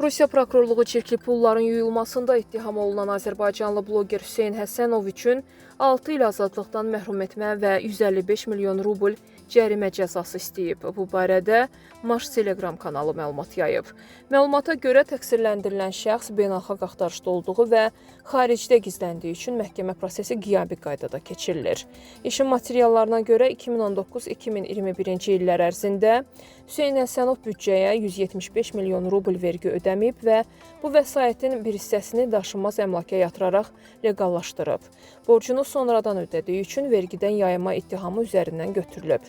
Rusiya prokurorluğu çirkli pulların yuyulmasında ittiham olunan Azərbaycanlı bloger Hüseyn Həsənov üçün 6 il azadlıqdan məhrum etmə və 155 milyon rubl cərimə cəzası istəyib. Bu barədə Maş Telegram kanalı məlumat yayıb. Məlumata görə təqsirləndirilən şəxs beynəlxalq axtarışda olduğu və xaricdə gizləndiyi üçün məhkəmə prosesi qiyabi qaydada keçirilir. İşin materiallarına görə 2019-2021-ci illər ərzində Hüseyn Həsənov büdcəyə 175 milyon rubl vergi ödəməyib və bu vəsaitin bir hissəsini daşınmaz əmlaka yatıraraq leqallaşdırıb. Borcunu sonradan ödədiyi üçün vergidən yayınma ittihamı üzərindən götürülüb.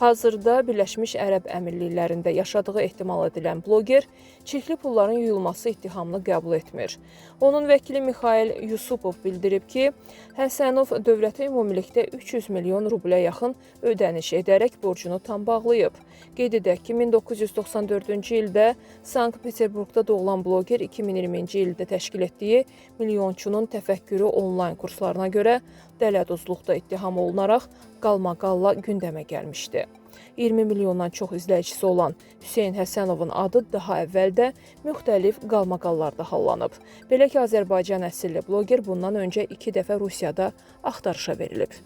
Hazırda Birləşmiş Ərəb Əmirliklərində yaşadığı ehtimal edilən bloger çirkli pulların yuyulması ittihamını qəbul etmir. Onun vəkili Mikhail Yusupov bildirib ki, Həsənov dövlətə ümumilikdə 300 milyon rublə yaxın ödəniş edərək borcunu tam bağlayıb. Qeyd edək ki, 1994-cü ildə Sankt-Peterburqda doğulan bloger 2020-ci ildə təşkil etdiyi milyonçunun təfəkkürü onlayn kurslarına görə dələduzluqda ittiham olunaraq qalmaqalla gündəmə gəlmişdi. 20 milyondan çox izləyicisi olan Hüseyn Həsənovun adı daha əvvəldə müxtəlif qalmaqallarda hallanıb. Belə ki, Azərbaycan əsilli bloger bundan öncə 2 dəfə Rusiyada axtarışa verilib.